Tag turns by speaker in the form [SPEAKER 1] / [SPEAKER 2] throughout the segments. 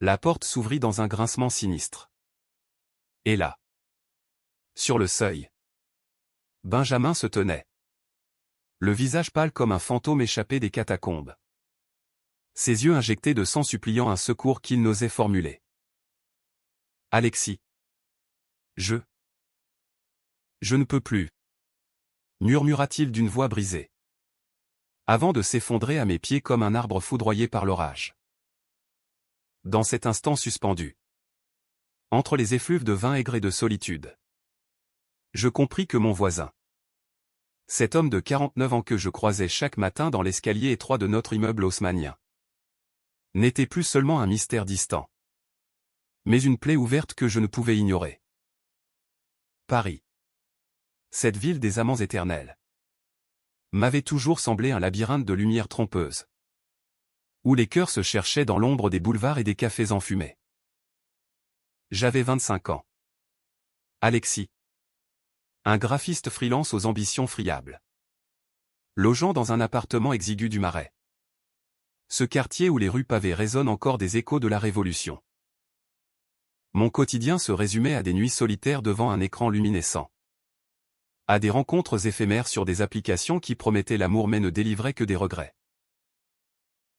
[SPEAKER 1] La porte s'ouvrit dans un grincement sinistre. Et là, sur le seuil, Benjamin se tenait. Le visage pâle comme un fantôme échappé des catacombes. Ses yeux injectés de sang suppliant un secours qu'il n'osait formuler. « Alexis. Je ne peux plus. » murmura-t-il d'une voix brisée. Avant de s'effondrer à mes pieds comme un arbre foudroyé par l'orage. Dans cet instant suspendu, entre les effluves de vin aigre et de solitude, je compris que mon voisin, cet homme de 49 ans que je croisais chaque matin dans l'escalier étroit de notre immeuble haussmannien, n'était plus seulement un mystère distant, mais une plaie ouverte que je ne pouvais ignorer. Paris, cette ville des amants éternels, m'avait toujours semblé un labyrinthe de lumières trompeuses, où les cœurs se cherchaient dans l'ombre des boulevards et des cafés enfumés. J'avais 25 ans. Alexis. Un graphiste freelance aux ambitions friables. Logeant dans un appartement exigu du Marais. Ce quartier où les rues pavées résonnent encore des échos de la Révolution. Mon quotidien se résumait à des nuits solitaires devant un écran luminescent. À des rencontres éphémères sur des applications qui promettaient l'amour mais ne délivraient que des regrets.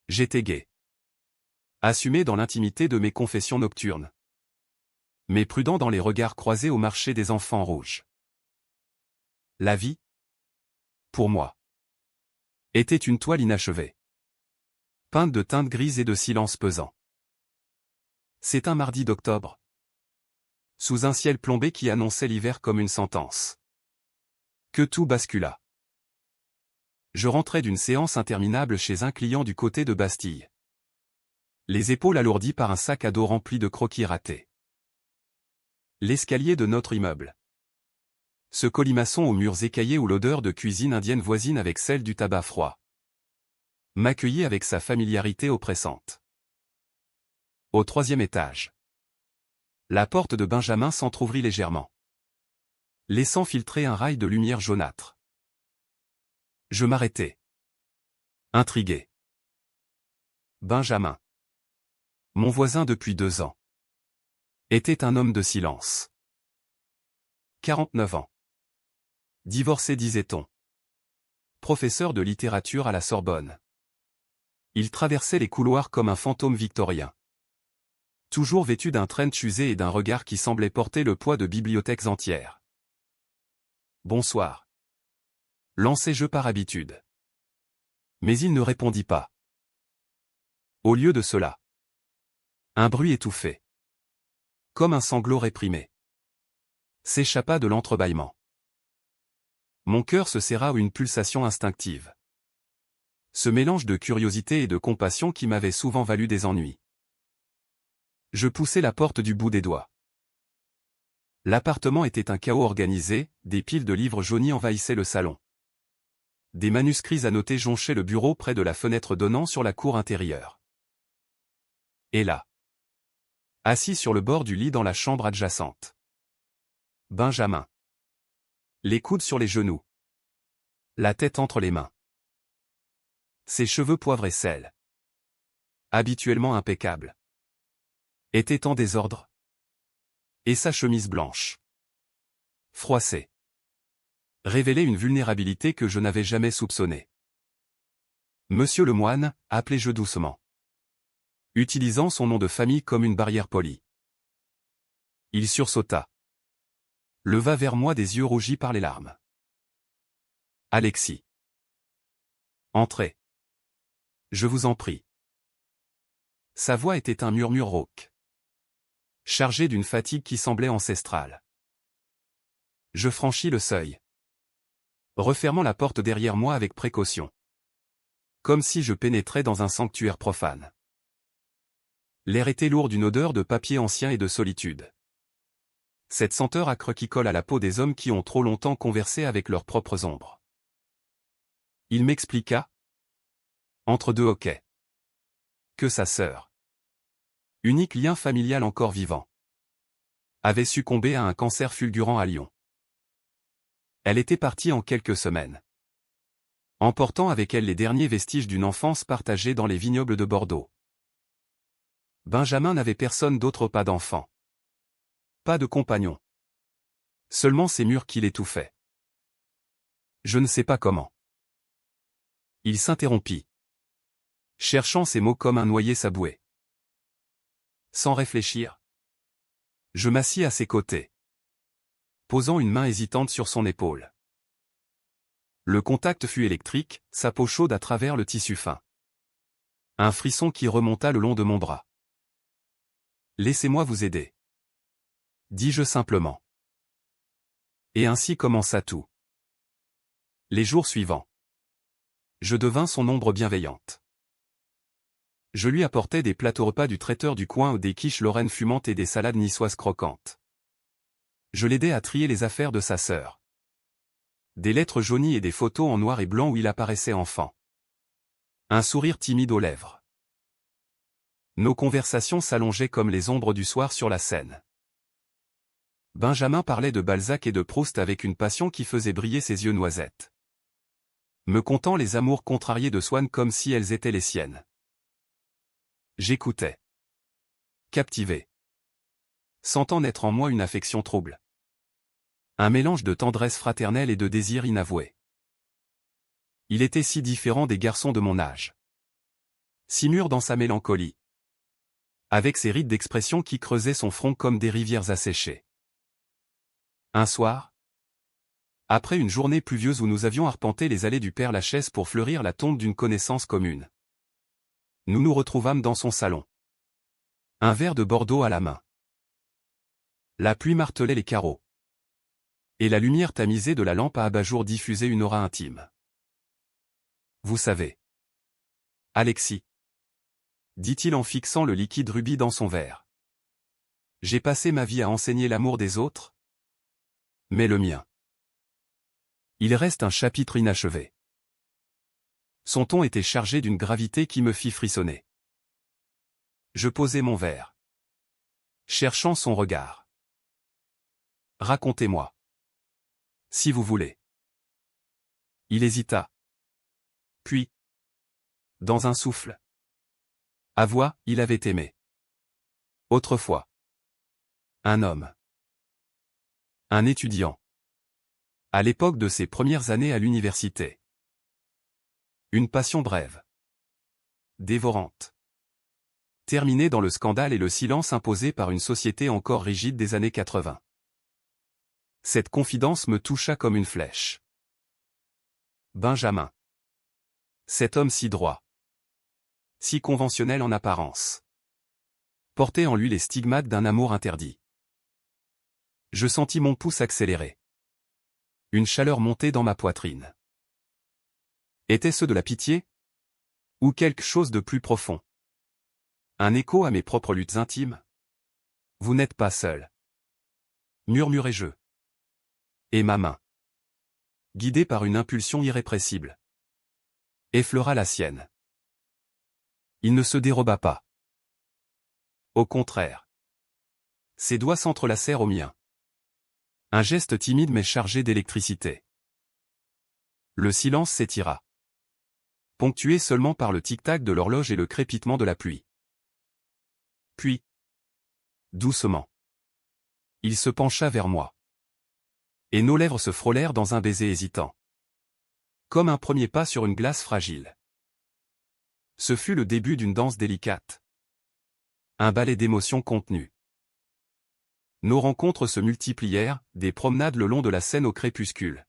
[SPEAKER 1] J'étais gai. Assumé dans l'intimité de mes confessions nocturnes. Mais prudent dans les regards croisés au marché des enfants rouges. La vie, pour moi, était une toile inachevée. Peinte de teintes grises et de silence pesant. C'est un mardi d'octobre. Sous un ciel plombé qui annonçait l'hiver comme une sentence. Que tout bascula. Je rentrais d'une séance interminable chez un client du côté de Bastille. Les épaules alourdies par un sac à dos rempli de croquis ratés. L'escalier de notre immeuble. Ce colimaçon aux murs écaillés où l'odeur de cuisine indienne voisine avec celle du tabac froid. M'accueillit avec sa familiarité oppressante. Au 3e étage. La porte de Benjamin s'entr'ouvrit légèrement, laissant filtrer un rail de lumière jaunâtre. Je m'arrêtai. Intrigué. Benjamin, mon voisin depuis 2 ans, était un homme de silence. 49 ans. Divorcé disait-on. Professeur de littérature à la Sorbonne. Il traversait les couloirs comme un fantôme victorien. Toujours vêtu d'un trench usé et d'un regard qui semblait porter le poids de bibliothèques entières. Bonsoir. Lançai-je par habitude. Mais il ne répondit pas. Au lieu de cela, un bruit étouffé, comme un sanglot réprimé, s'échappa de l'entrebâillement. Mon cœur se serra à une pulsation instinctive. Ce mélange de curiosité et de compassion qui m'avait souvent valu des ennuis. Je poussai la porte du bout des doigts. L'appartement était un chaos organisé, des piles de livres jaunis envahissaient le salon. Des manuscrits annotés jonchaient le bureau près de la fenêtre donnant sur la cour intérieure. Et là, assis sur le bord du lit dans la chambre adjacente, Benjamin. Les coudes sur les genoux. La tête entre les mains. Ses cheveux poivre et sel, habituellement impeccables, étaient en désordre. Et sa chemise blanche, froissée, révélait une vulnérabilité que je n'avais jamais soupçonnée. Monsieur le moine, appelai-je doucement, utilisant son nom de famille comme une barrière polie. Il sursauta. Leva vers moi des yeux rougis par les larmes. Alexis. Entrez. Je vous en prie. Sa voix était un murmure rauque, chargé d'une fatigue qui semblait ancestrale. Je franchis le seuil, refermant la porte derrière moi avec précaution, comme si je pénétrais dans un sanctuaire profane. L'air était lourd d'une odeur de papier ancien et de solitude. Cette senteur âcre qui colle à la peau des hommes qui ont trop longtemps conversé avec leurs propres ombres. Il m'expliqua, entre deux hoquets, que sa sœur, unique lien familial encore vivant, avait succombé à un cancer fulgurant à Lyon. Elle était partie en quelques semaines, emportant avec elle les derniers vestiges d'une enfance partagée dans les vignobles de Bordeaux. Benjamin n'avait personne d'autre, pas d'enfant. Pas de compagnon. Seulement ces murs qui l'étouffaient. Je ne sais pas comment. Il s'interrompit, cherchant ses mots comme un noyé sa bouée. Sans réfléchir, je m'assis à ses côtés, posant une main hésitante sur son épaule. Le contact fut électrique, sa peau chaude à travers le tissu fin. Un frisson qui remonta le long de mon bras. Laissez-moi vous aider, dis-je simplement. Et ainsi commença tout. Les jours suivants, je devins son ombre bienveillante. Je lui apportais des plateaux repas du traiteur du coin, des quiches lorraines fumantes et des salades niçoises croquantes. Je l'aidais à trier les affaires de sa sœur. Des lettres jaunies et des photos en noir et blanc où il apparaissait enfant. Un sourire timide aux lèvres. Nos conversations s'allongeaient comme les ombres du soir sur la Seine. Benjamin parlait de Balzac et de Proust avec une passion qui faisait briller ses yeux noisettes, me contant les amours contrariées de Swann comme si elles étaient les siennes. J'écoutais, captivé, sentant naître en moi une affection trouble. Un mélange de tendresse fraternelle et de désir inavoué. Il était si différent des garçons de mon âge. Si mûr dans sa mélancolie. Avec ses rides d'expression qui creusaient son front comme des rivières asséchées. Un soir, après une journée pluvieuse où nous avions arpenté les allées du Père-Lachaise pour fleurir la tombe d'une connaissance commune, nous nous retrouvâmes dans son salon. Un verre de Bordeaux à la main. La pluie martelait les carreaux. Et la lumière tamisée de la lampe à abat-jour diffusait une aura intime. Vous savez, Alexis, dit-il en fixant le liquide rubis dans son verre. J'ai passé ma vie à enseigner l'amour des autres, mais le mien, il reste un chapitre inachevé. Son ton était chargé d'une gravité qui me fit frissonner. Je posai mon verre, cherchant son regard. Racontez-moi, si vous voulez. Il hésita. Puis, dans un souffle, avoua, il avait aimé. Autrefois. Un homme. Un étudiant. À l'époque de ses premières années à l'université. Une passion brève. Dévorante. Terminée dans le scandale et le silence imposé par une société encore rigide des années 80. Cette confidence me toucha comme une flèche. Benjamin. Cet homme si droit. Si conventionnel en apparence. Portait en lui les stigmates d'un amour interdit. Je sentis mon pouce accélérer. Une chaleur montait dans ma poitrine. Était-ce de la pitié? Ou quelque chose de plus profond? Un écho à mes propres luttes intimes? Vous n'êtes pas seul. Murmurai-je. Et ma main, guidée par une impulsion irrépressible, effleura la sienne. Il ne se déroba pas. Au contraire. Ses doigts s'entrelacèrent aux miens. Un geste timide mais chargé d'électricité. Le silence s'étira, ponctué seulement par le tic-tac de l'horloge et le crépitement de la pluie. Puis, doucement, il se pencha vers moi. Et nos lèvres se frôlèrent dans un baiser hésitant. Comme un premier pas sur une glace fragile. Ce fut le début d'une danse délicate. Un ballet d'émotions contenues. Nos rencontres se multiplièrent, des promenades le long de la Seine au crépuscule.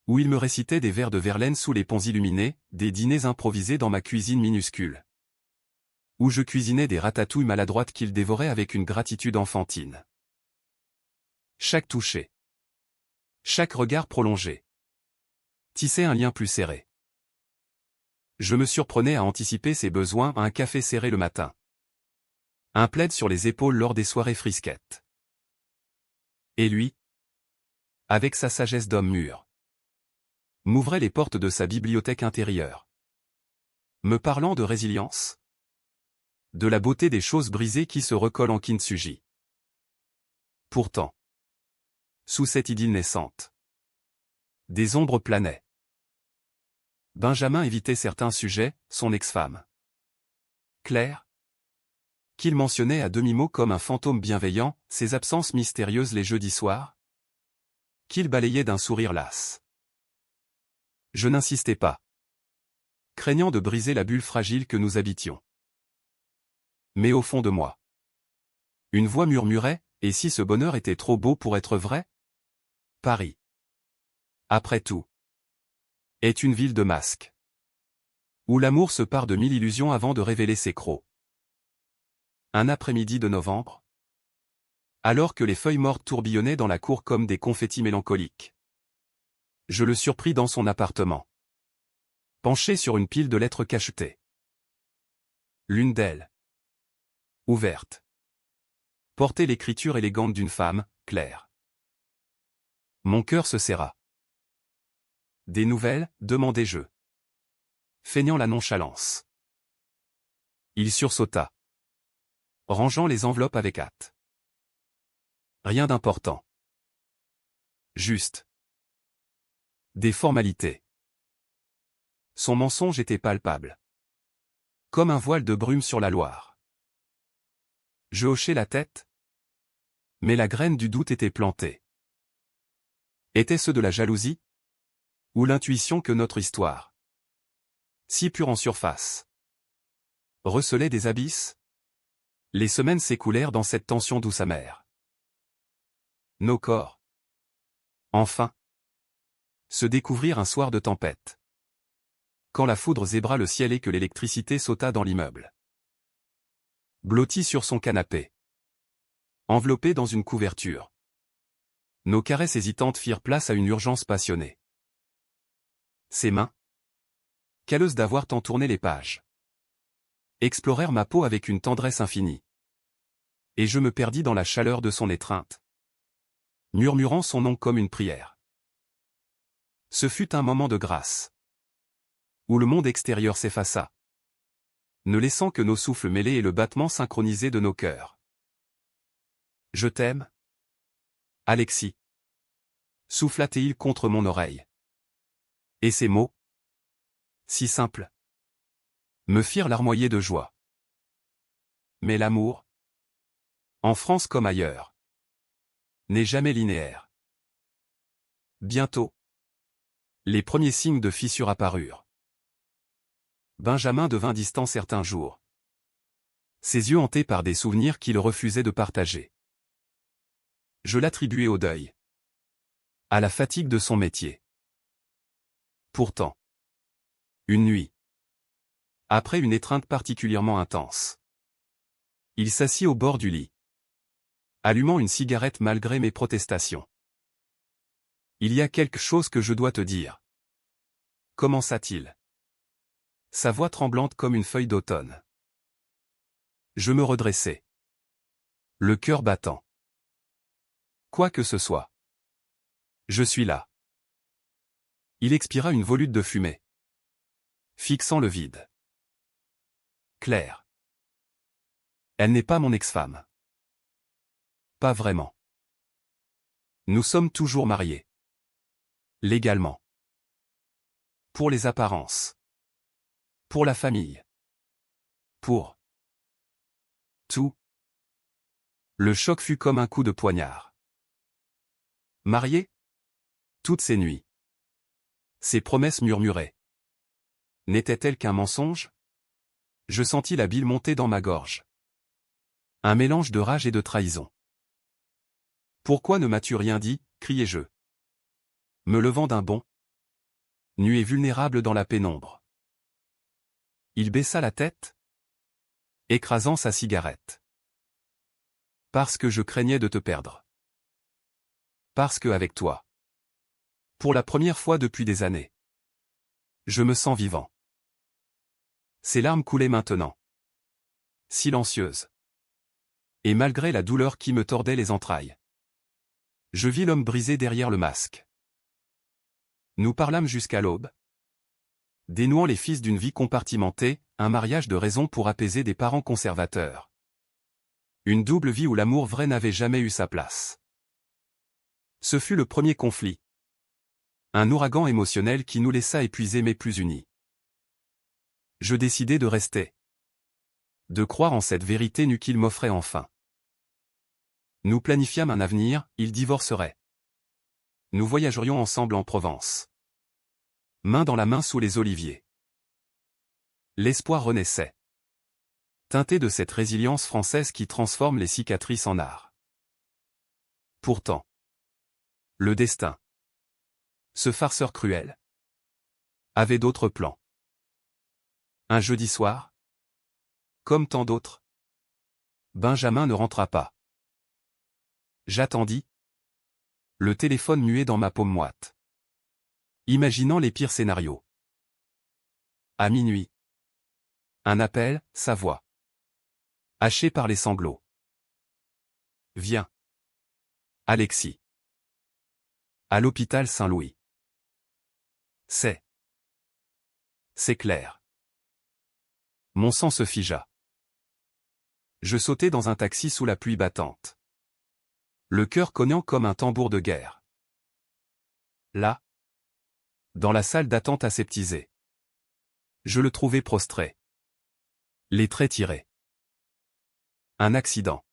[SPEAKER 1] Où il me récitait des vers de Verlaine sous les ponts illuminés, des dîners improvisés dans ma cuisine minuscule. Où je cuisinais des ratatouilles maladroites qu'il dévorait avec une gratitude enfantine. Chaque toucher. Chaque regard prolongé tissait un lien plus serré. Je me surprenais à anticiper ses besoins, à un café serré le matin. Un plaid sur les épaules lors des soirées frisquettes. Et lui, avec sa sagesse d'homme mûr, m'ouvrait les portes de sa bibliothèque intérieure. Me parlant de résilience, de la beauté des choses brisées qui se recollent en kintsugi. Pourtant, sous cette idylle naissante, des ombres planaient. Benjamin évitait certains sujets, son ex-femme. Claire, Qu'il mentionnait à demi-mot comme un fantôme bienveillant, ses absences mystérieuses les jeudis soirs? Qu'il balayait d'un sourire las. Je n'insistais pas, craignant de briser la bulle fragile que nous habitions. Mais au fond de moi, une voix murmurait, et si ce bonheur était trop beau pour être vrai? Paris, après tout, est une ville de masques, où l'amour se pare de 1000 illusions avant de révéler ses crocs. Un après-midi de novembre, alors que les feuilles mortes tourbillonnaient dans la cour comme des confettis mélancoliques, je le surpris dans son appartement, penché sur une pile de lettres cachetées. L'une d'elles, ouverte, portait l'écriture élégante d'une femme, Claire. Mon cœur se serra. Des nouvelles, demandai-je, feignant la nonchalance. Il sursauta, rangeant les enveloppes avec hâte. Rien d'important. Juste des formalités. Son mensonge était palpable, comme un voile de brume sur la Loire. Je hochai la tête, mais la graine du doute était plantée. Était-ce de la jalousie? Ou l'intuition que notre histoire, si pure en surface, recelait des abysses? Les semaines s'écoulèrent dans cette tension douce amère. Nos corps, enfin, se découvrirent un soir de tempête, quand la foudre zébra le ciel et que l'électricité sauta dans l'immeuble. Blotti sur son canapé, enveloppé dans une couverture, nos caresses hésitantes firent place à une urgence passionnée. Ses mains, calleuses d'avoir tant tourné les pages, explorèrent ma peau avec une tendresse infinie. Et je me perdis dans la chaleur de son étreinte, murmurant son nom comme une prière. Ce fut un moment de grâce, où le monde extérieur s'effaça, ne laissant que nos souffles mêlés et le battement synchronisé de nos cœurs. Je t'aime, Alexis, souffla-t-il contre mon oreille. Et ces mots, si simples, me firent larmoyer de joie. Mais l'amour, en France comme ailleurs, n'est jamais linéaire. Bientôt, les premiers signes de fissure apparurent. Benjamin devint distant certains jours, ses yeux hantés par des souvenirs qu'il refusait de partager. Je l'attribuais au deuil, à la fatigue de son métier. Pourtant, une nuit, après une étreinte particulièrement intense, il s'assit au bord du lit, allumant une cigarette malgré mes protestations. Il y a quelque chose que je dois te dire, commença-t-il, sa voix tremblante comme une feuille d'automne. Je me redressai, le cœur battant. Quoi que ce soit, je suis là. Il expira une volute de fumée, fixant le vide. Claire. Elle n'est pas mon ex-femme. Pas vraiment. Nous sommes toujours mariés. Légalement. Pour les apparences. Pour la famille. Pour tout. Le choc fut comme un coup de poignard. Mariés? Toutes ces nuits. Ces promesses murmurées. N'étaient-elles qu'un mensonge? Je sentis la bile monter dans ma gorge. Un mélange de rage et de trahison. Pourquoi ne m'as-tu rien dit? Criai-je, me levant d'un bond, nu et vulnérable dans la pénombre. Il baissa la tête, écrasant sa cigarette. Parce que je craignais de te perdre. Parce que avec toi, pour la première fois depuis des années, je me sens vivant. Ses larmes coulaient maintenant, silencieuses. Et malgré la douleur qui me tordait les entrailles, je vis l'homme brisé derrière le masque. Nous parlâmes jusqu'à l'aube, dénouant les fils d'une vie compartimentée, un mariage de raison pour apaiser des parents conservateurs. Une double vie où l'amour vrai n'avait jamais eu sa place. Ce fut le premier conflit. Un ouragan émotionnel qui nous laissa épuisés mais plus unis. Je décidai de rester. De croire en cette vérité nue qu'il m'offrait enfin. Nous planifiâmes un avenir, il divorcerait. Nous voyagerions ensemble en Provence. Main dans la main sous les oliviers. L'espoir renaissait. Teinté de cette résilience française qui transforme les cicatrices en art. Pourtant. Le destin. Ce farceur cruel. Avait d'autres plans. Un jeudi soir. Comme tant d'autres. Benjamin ne rentra pas. J'attendis. Le téléphone muet dans ma paume moite. Imaginant les pires scénarios. À minuit. Un appel, sa voix. Hachée par les sanglots. Viens. Alexis. À l'hôpital Saint-Louis. C'est clair. Mon sang se figea. Je sautai dans un taxi sous la pluie battante. Le cœur cognant comme un tambour de guerre. Là. Dans la salle d'attente aseptisée. Je le trouvai prostré. Les traits tirés. Un accident.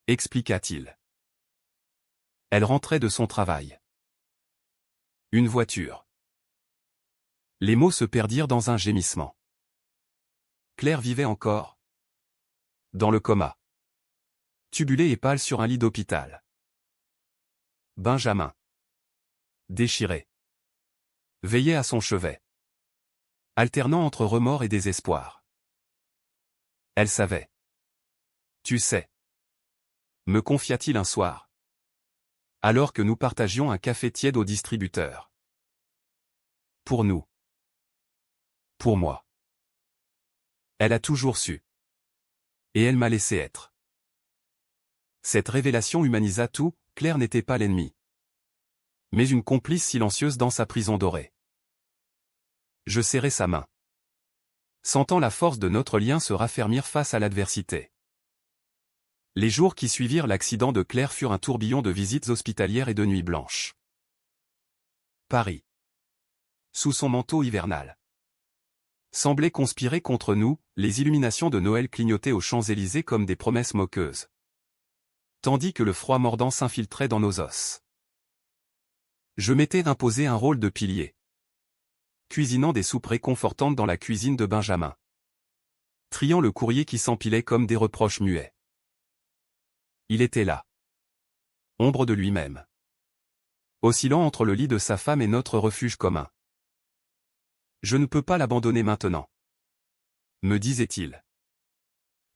[SPEAKER 1] Expliqua-t-il. Elle rentrait de son travail. Une voiture. Les mots se perdirent dans un gémissement. Claire vivait encore. Dans le coma. Tubulée et pâle sur un lit d'hôpital. Benjamin. Déchiré. Veillait à son chevet. Alternant entre remords et désespoir. Elle savait. Tu sais. Me confia-t-il un soir. Alors que nous partagions un café tiède au distributeur. Pour nous. Pour moi. Elle a toujours su. Et elle m'a laissé être. Cette révélation humanisa tout, Claire n'était pas l'ennemi. Mais une complice silencieuse dans sa prison dorée. Je serrai sa main. Sentant la force de notre lien se raffermir face à l'adversité. Les jours qui suivirent l'accident de Claire furent un tourbillon de visites hospitalières et de nuits blanches. Paris. Sous son manteau hivernal. Semblait conspirer contre nous, les illuminations de Noël clignotaient aux Champs-Élysées comme des promesses moqueuses. Tandis que le froid mordant s'infiltrait dans nos os. Je m'étais imposé un rôle de pilier. Cuisinant des soupes réconfortantes dans la cuisine de Benjamin. Triant le courrier qui s'empilait comme des reproches muets. Il était là. Ombre de lui-même. Oscillant entre le lit de sa femme et notre refuge commun. Je ne peux pas l'abandonner maintenant. Me disait-il.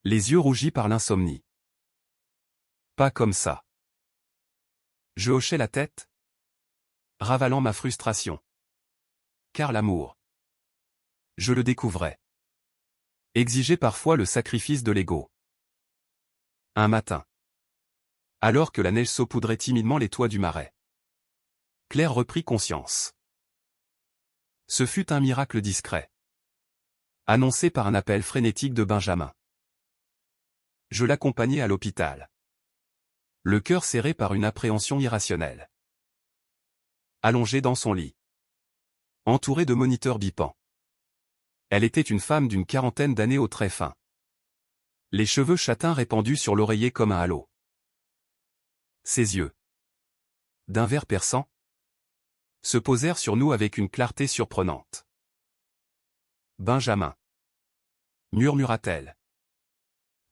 [SPEAKER 1] Les yeux rougis par l'insomnie. Pas comme ça. Je hochais la tête. Ravalant ma frustration. Car l'amour. Je le découvrais. Exigeait parfois le sacrifice de l'ego. Un matin. Alors que la neige saupoudrait timidement les toits du Marais. Claire reprit conscience. Ce fut un miracle discret. Annoncé par un appel frénétique de Benjamin. Je l'accompagnai à l'hôpital. Le cœur serré par une appréhension irrationnelle. Allongée dans son lit. Entourée de moniteurs bipants. Elle était une femme d'une quarantaine d'années aux traits fins. Les cheveux châtains répandus sur l'oreiller comme un halo. Ses yeux. D'un vert perçant. Se posèrent sur nous avec une clarté surprenante. Benjamin. Murmura-t-elle.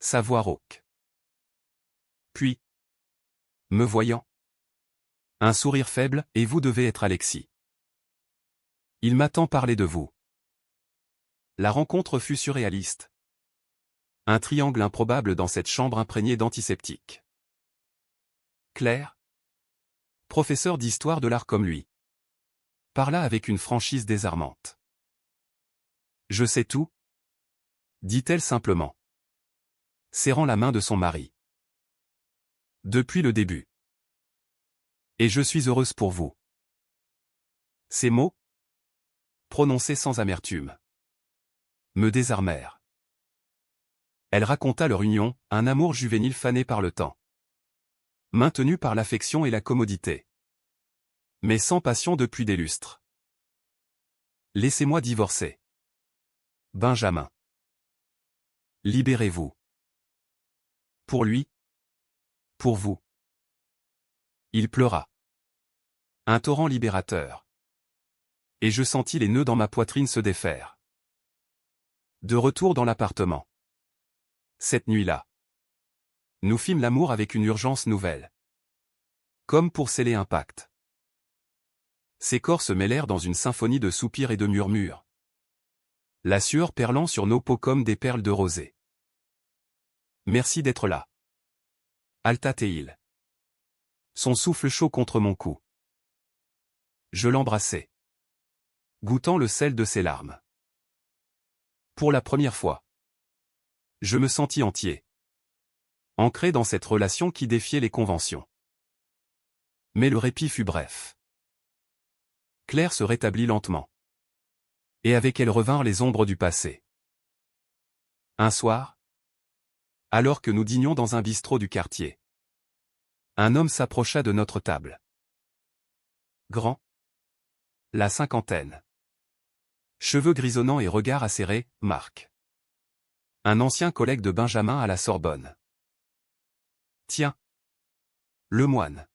[SPEAKER 1] Sa voix rauque. Puis. Me voyant. Un sourire faible, et vous devez être Alexis. Il m'a tant parlé de vous. La rencontre fut surréaliste. Un triangle improbable dans cette chambre imprégnée d'antiseptiques. Claire. Professeur d'histoire de l'art comme lui. Parla avec une franchise désarmante. Je sais tout, dit-elle simplement. Serrant la main de son mari. Depuis le début. Et je suis heureuse pour vous. Ces mots, prononcés sans amertume, me désarmèrent. Elle raconta leur union, un amour juvénile fané par le temps. Maintenu par l'affection et la commodité. Mais sans passion depuis des lustres. Laissez-moi divorcer. Benjamin. Libérez-vous. Pour lui. Pour vous. Il pleura. Un torrent libérateur. Et je sentis les nœuds dans ma poitrine se défaire. De retour dans l'appartement. Cette nuit-là. Nous fîmes l'amour avec une urgence nouvelle. Comme pour sceller un pacte. Ces corps se mêlèrent dans une symphonie de soupirs et de murmures. La sueur perlant sur nos peaux comme des perles de rosée. Merci d'être là. Alta-t-il. Son souffle chaud contre mon cou. Je l'embrassai. Goûtant le sel de ses larmes. Pour la première fois. Je me sentis entier. Ancré dans cette relation qui défiait les conventions. Mais le répit fut bref. Claire se rétablit lentement. Et avec elle revinrent les ombres du passé. Un soir, alors que nous dînions dans un bistrot du quartier, un homme s'approcha de notre table. Grand. La cinquantaine. Cheveux grisonnants et regard acéré, Marc. Un ancien collègue de Benjamin à la Sorbonne. Tiens. Le moine.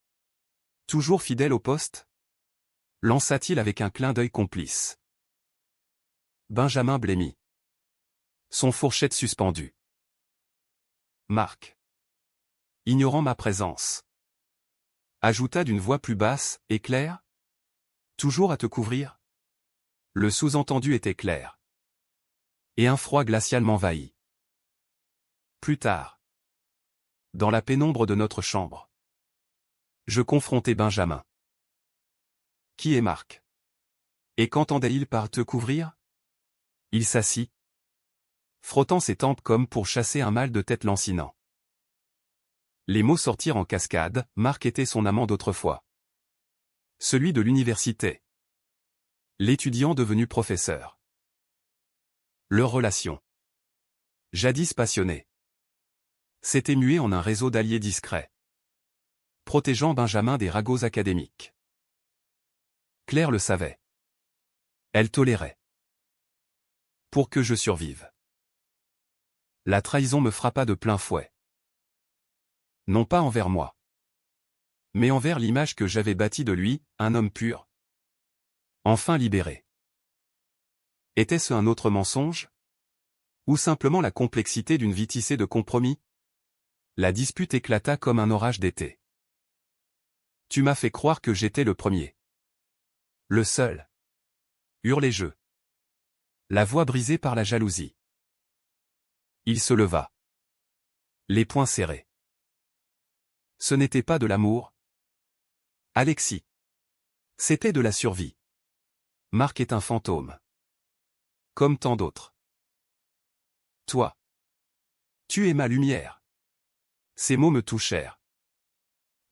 [SPEAKER 1] Toujours fidèle au poste? Lança-t-il avec un clin d'œil complice. Benjamin blêmit. Son fourchette suspendue. Marc. Ignorant ma présence. Ajouta d'une voix plus basse et claire. Toujours à te couvrir? Le sous-entendu était clair. Et un froid glacial m'envahit. Plus tard. Dans la pénombre de notre chambre. Je confrontai Benjamin. Qui est Marc? Et qu'entendait-il par te couvrir? Il s'assit. Frottant ses tempes comme pour chasser un mal de tête lancinant. Les mots sortirent en cascade, Marc était son amant d'autrefois. Celui de l'université. L'étudiant devenu professeur. Leur relation. Jadis passionnée. S'était muée en un réseau d'alliés discrets. Protégeant Benjamin des ragots académiques. Claire le savait. Elle tolérait. Pour que je survive. La trahison me frappa de plein fouet. Non pas envers moi. Mais envers l'image que j'avais bâtie de lui, un homme pur. Enfin libéré. Était-ce un autre mensonge? Ou simplement la complexité d'une vie tissée de compromis? La dispute éclata comme un orage d'été. Tu m'as fait croire que j'étais le premier. Le seul. Hurlai-je. La voix brisée par la jalousie. Il se leva. Les poings serrés. Ce n'était pas de l'amour. Alexis. C'était de la survie. Marc est un fantôme. Comme tant d'autres. Toi. Tu es ma lumière. Ces mots me touchèrent.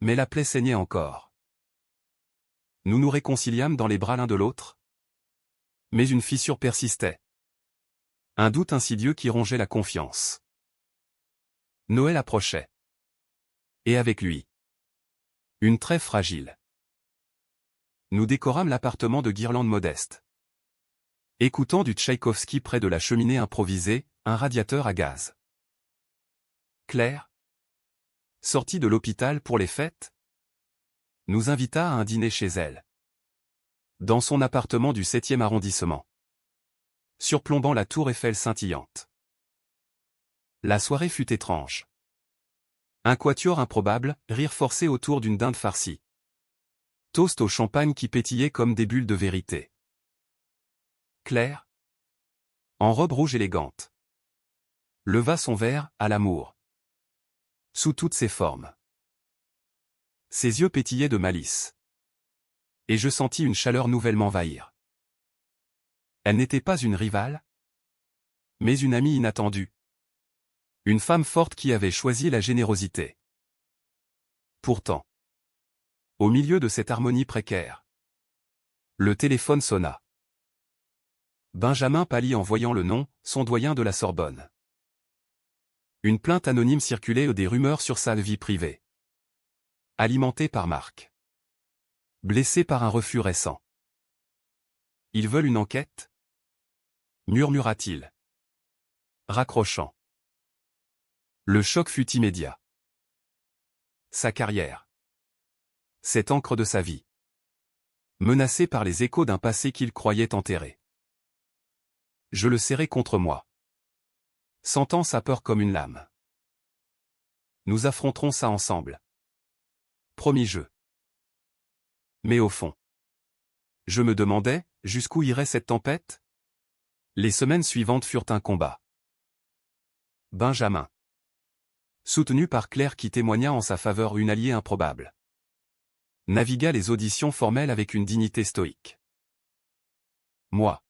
[SPEAKER 1] Mais la plaie saignait encore. Nous nous réconciliâmes dans les bras l'un de l'autre. Mais une fissure persistait. Un doute insidieux qui rongeait la confiance. Noël approchait. Et avec lui. Une trêve fragile. Nous décorâmes l'appartement de guirlandes modestes. Écoutant du Tchaïkovski près de la cheminée improvisée, un radiateur à gaz. Claire, sortie de l'hôpital pour les fêtes, nous invita à un dîner chez elle. Dans son appartement du 7e arrondissement. Surplombant la tour Eiffel scintillante. La soirée fut étrange. Un quatuor improbable, rire forcé autour d'une dinde farcie. Toast au champagne qui pétillait comme des bulles de vérité. Claire, en robe rouge élégante, leva son verre à l'amour. Sous toutes ses formes. Ses yeux pétillaient de malice. Et je sentis une chaleur nouvelle m'envahir. Elle n'était pas une rivale, mais une amie inattendue. Une femme forte qui avait choisi la générosité. Pourtant, au milieu de cette harmonie précaire, le téléphone sonna. Benjamin pâlit en voyant le nom, son doyen de la Sorbonne. Une plainte anonyme circulait des rumeurs sur sa vie privée. Alimentée par Marc. Blessé par un refus récent. Ils veulent une enquête? Murmura-t-il. Raccrochant. Le choc fut immédiat. Sa carrière. Cette encre de sa vie. Menacé par les échos d'un passé qu'il croyait enterré. Je le serrai contre moi. Sentant sa peur comme une lame. Nous affronterons ça ensemble. Promis jeu. Mais au fond. Je me demandais, jusqu'où irait cette tempête? Les semaines suivantes furent un combat. Benjamin. Soutenu par Claire qui témoigna en sa faveur une alliée improbable. Navigua les auditions formelles avec une dignité stoïque. Moi.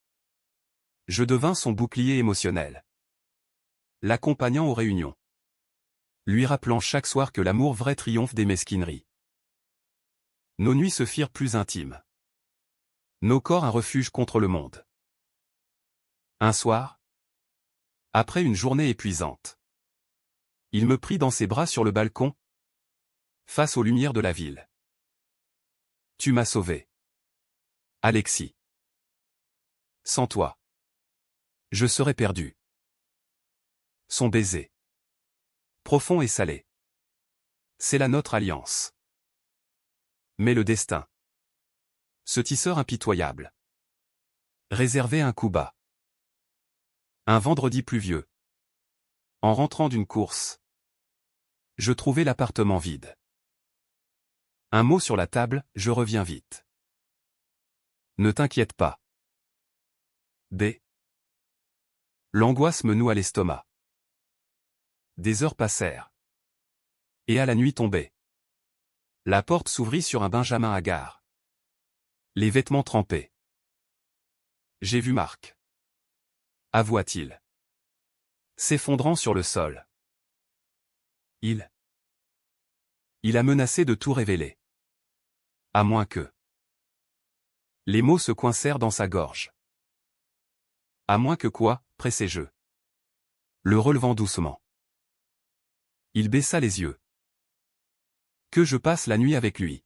[SPEAKER 1] Je devins son bouclier émotionnel. L'accompagnant aux réunions. Lui rappelant chaque soir que l'amour vrai triomphe des mesquineries. Nos nuits se firent plus intimes. Nos corps un refuge contre le monde. Un soir, après une journée épuisante, il me prit dans ses bras sur le balcon, face aux lumières de la ville. Tu m'as sauvé. Alexis. Sans toi, je serais perdu. Son baiser. Profond et salé. C'est la notre alliance. Mais le destin. Ce tisseur impitoyable. Réservait un coup bas. Un vendredi pluvieux. En rentrant d'une course. Je trouvai l'appartement vide. Un mot sur la table, je reviens vite. Ne t'inquiète pas. B. L'angoisse me noua l'estomac. Des heures passèrent. Et à la nuit tombait. La porte s'ouvrit sur un Benjamin hagard. Les vêtements trempés. J'ai vu Marc. Avoua-t-il. S'effondrant sur le sol. Il a menacé de tout révéler. À moins que. Les mots se coincèrent dans sa gorge. À moins que quoi, pressai-je. Le relevant doucement. Il baissa les yeux. Que je passe la nuit avec lui.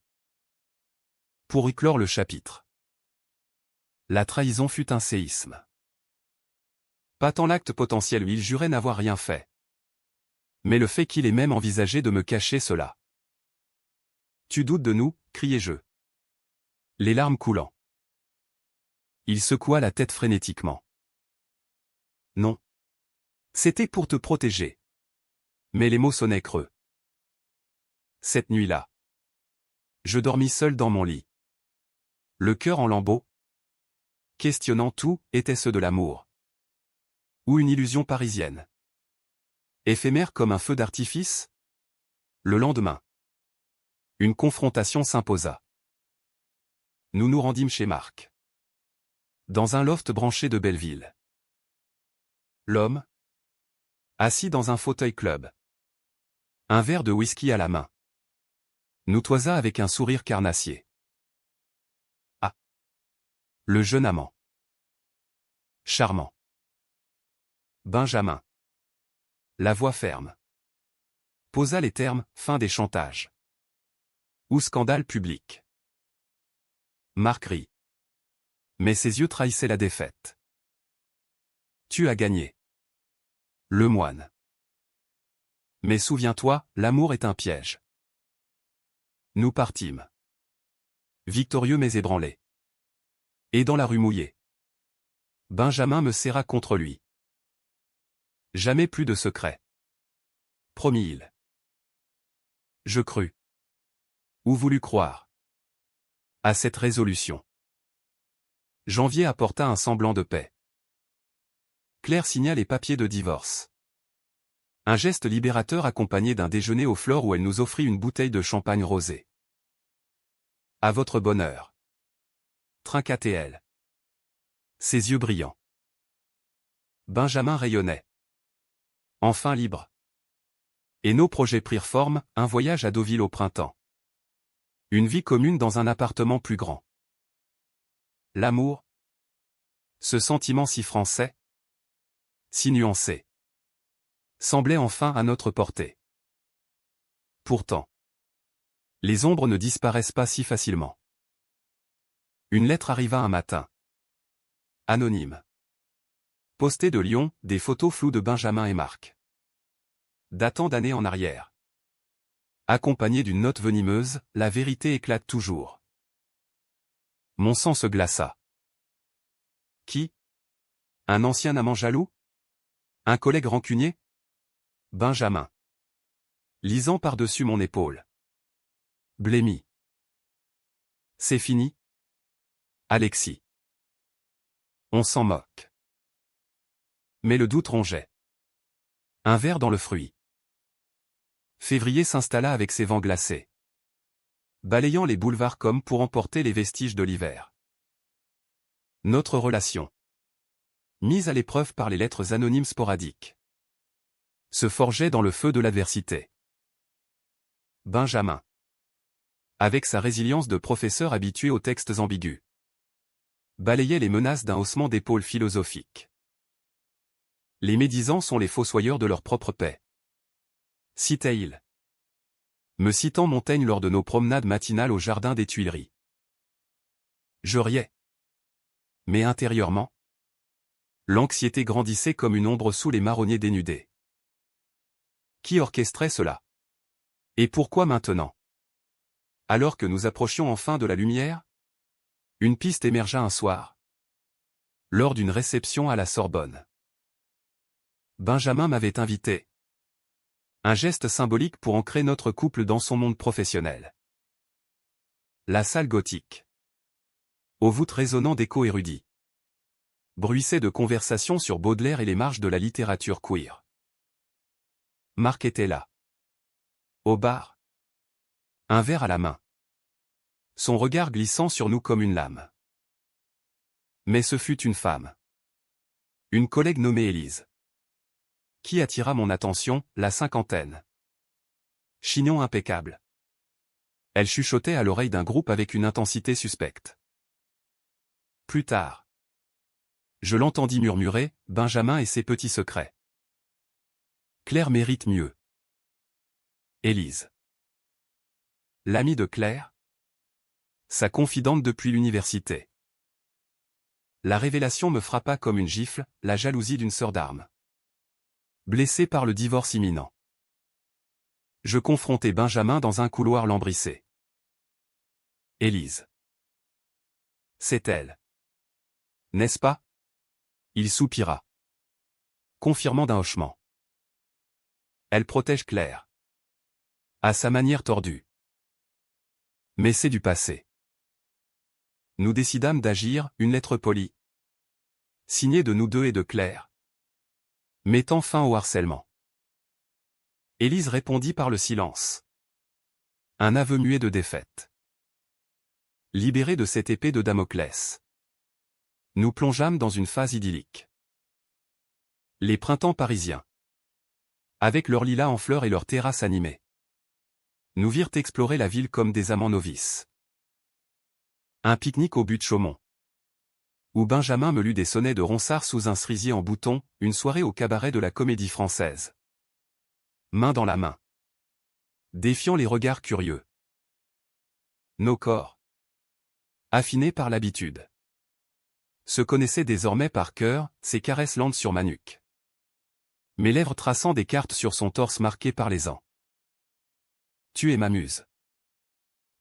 [SPEAKER 1] Pour y clore le chapitre. La trahison fut un séisme. Pas tant l'acte potentiel où il jurait n'avoir rien fait. Mais le fait qu'il ait même envisagé de me cacher cela. Tu doutes de nous, criai-je. Les larmes coulant. Il secoua la tête frénétiquement. Non. C'était pour te protéger. Mais les mots sonnaient creux. Cette nuit-là. Je dormis seul dans mon lit. Le cœur en lambeaux. Questionnant tout, était-ce de l'amour? Ou une illusion parisienne? Éphémère comme un feu d'artifice? Le lendemain. Une confrontation s'imposa. Nous nous rendîmes chez Marc. Dans un loft branché de Belleville. L'homme. Assis dans un fauteuil club. Un verre de whisky à la main. Nous toisa avec un sourire carnassier. Ah. Le jeune amant. Charmant. Benjamin. La voix ferme. Posa les termes, fin des chantages. Ou scandale public. Marc rit. Mais ses yeux trahissaient la défaite. Tu as gagné. Le moine. Mais souviens-toi, l'amour est un piège. Nous partîmes. Victorieux mais ébranlés. Et dans la rue mouillée. Benjamin me serra contre lui. Jamais plus de secret. Promit-il. Je crus. Ou voulus croire. À cette résolution. Janvier apporta un semblant de paix. Claire signa les papiers de divorce. Un geste libérateur accompagné d'un déjeuner aux fleurs où elle nous offrit une bouteille de champagne rosé. À votre bonheur. Trinquait-elle. Ses yeux brillants. Benjamin rayonnait. Enfin libre. Et nos projets prirent forme, un voyage à Deauville au printemps. Une vie commune dans un appartement plus grand. L'amour. Ce sentiment si français. Si nuancé. Semblait enfin à notre portée. Pourtant. Les ombres ne disparaissent pas si facilement. Une lettre arriva un matin. Anonyme. Postée de Lyon, des photos floues de Benjamin et Marc. datant d'années en arrière. Accompagné d'une note venimeuse, la vérité éclate toujours. Mon sang se glaça. Qui? Un ancien amant jaloux? Un collègue rancunier? Benjamin. Lisant par-dessus mon épaule. Blêmi. C'est fini? Alexis. On s'en moque. Mais le doute rongeait. Un ver dans le fruit. Février s'installa avec ses vents glacés, balayant les boulevards comme pour emporter les vestiges de l'hiver. Notre relation, mise à l'épreuve par les lettres anonymes sporadiques, se forgeait dans le feu de l'adversité. Benjamin, avec sa résilience de professeur habitué aux textes ambigus, balayait les menaces d'un haussement d'épaule philosophique. Les médisants sont les fossoyeurs de leur propre paix, citait-il, me citant Montaigne lors de nos promenades matinales au jardin des Tuileries. Je riais. Mais intérieurement, l'anxiété grandissait comme une ombre sous les marronniers dénudés. Qui orchestrait cela? Et pourquoi maintenant? Alors que nous approchions enfin de la lumière, une piste émergea un soir, lors d'une réception à la Sorbonne. Benjamin m'avait invité. Un geste symbolique pour ancrer notre couple dans son monde professionnel. La salle gothique, aux voûtes résonnant d'échos érudits, bruissait de conversations sur Baudelaire et les marges de la littérature queer. Marc était là. Au bar. Un verre à la main. Son regard glissant sur nous comme une lame. Mais ce fut une femme. Une collègue nommée Élise. Qui attira mon attention, la cinquantaine. Chignon impeccable. Elle chuchotait à l'oreille d'un groupe avec une intensité suspecte. Plus tard, je l'entendis murmurer, Benjamin et ses petits secrets. Claire mérite mieux. Élise. L'amie de Claire? Sa confidente depuis l'université. La révélation me frappa comme une gifle, la jalousie d'une sœur d'armes. Blessé par le divorce imminent. Je confrontai Benjamin dans un couloir lambrissé. Élise. C'est elle. N'est-ce pas? Il soupira, confirmant d'un hochement. Elle protège Claire. À sa manière tordue. Mais c'est du passé. Nous décidâmes d'agir, une lettre polie, signée de nous deux et de Claire, mettant fin au harcèlement. Élise répondit par le silence. Un aveu muet de défaite. Libérés de cette épée de Damoclès, nous plongeâmes dans une phase idyllique. Les printemps parisiens, avec leurs lilas en fleurs et leurs terrasses animées, nous virent explorer la ville comme des amants novices. Un pique-nique au but de Chaumont, où Benjamin me lut des sonnets de Ronsard sous un cerisier en bouton, une soirée au cabaret de la Comédie Française. Main dans la main, défiant les regards curieux. Nos corps, affinés par l'habitude, se connaissaient désormais par cœur, ses caresses lentes sur ma nuque. Mes lèvres traçant des cartes sur son torse marqué par les ans. Tu es ma muse.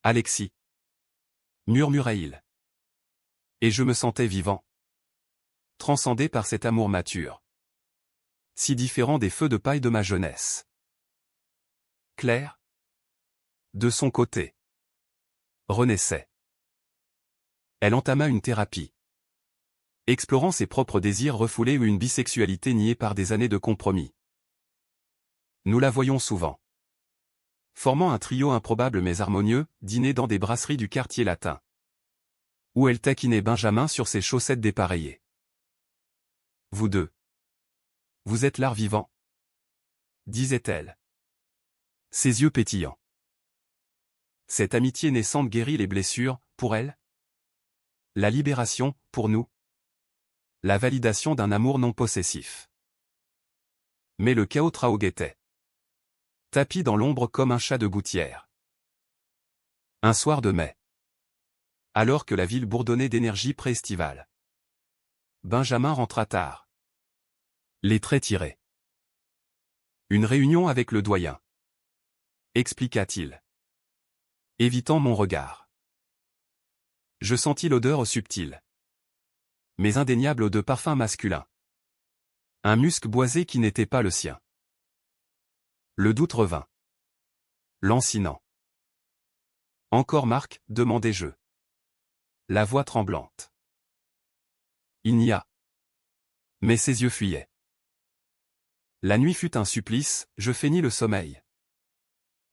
[SPEAKER 1] Alexis, murmurait-il. Et je me sentais vivant, transcendé par cet amour mature, si différent des feux de paille de ma jeunesse. Claire, de son côté, renaissait. Elle entama une thérapie, explorant ses propres désirs refoulés ou une bisexualité niée par des années de compromis. Nous la voyons souvent, formant un trio improbable mais harmonieux, dîner dans des brasseries du quartier latin, où elle taquinait Benjamin sur ses chaussettes dépareillées. Vous deux, vous êtes l'art vivant, disait-elle, ses yeux pétillants. Cette amitié naissante guérit les blessures, pour elle. La libération, pour nous. La validation d'un amour non possessif. Mais le chaos traoguettait, tapi dans l'ombre comme un chat de gouttière. Un soir de mai, alors que la ville bourdonnait d'énergie pré-estivale, Benjamin rentra tard, les traits tirés. Une réunion avec le doyen. Expliqua-t-il. Évitant mon regard. Je sentis l'odeur subtile, mais indéniable de parfum masculin. Un musc boisé qui n'était pas le sien. Le doute revint. Lancinant. Encore Marc, demandai-je. La voix tremblante. Il n'y a. Mais ses yeux fuyaient. La nuit fut un supplice, je feignis le sommeil.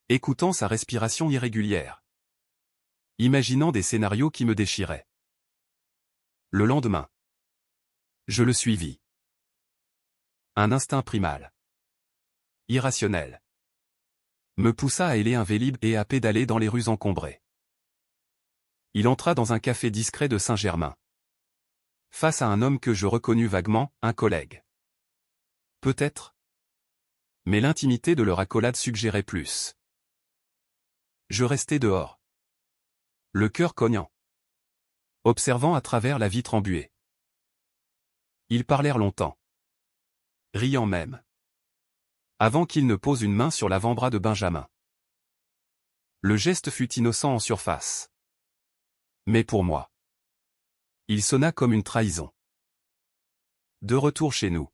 [SPEAKER 1] Écoutant sa respiration irrégulière. Imaginant des scénarios qui me déchiraient. Le lendemain. Je le suivis. Un instinct primal. Irrationnel. Me poussa à héler un Vélib et à pédaler dans les rues encombrées. Il entra dans un café discret de Saint-Germain. Face à un homme que je reconnus vaguement, un collègue. Peut-être. Mais l'intimité de leur accolade suggérait plus. Je restai dehors. Le cœur cognant. Observant à travers la vitre embuée. Ils parlèrent longtemps. Riant même. Avant qu'il ne pose une main sur l'avant-bras de Benjamin. Le geste fut innocent en surface. Mais pour moi. Il sonna comme une trahison. De retour chez nous.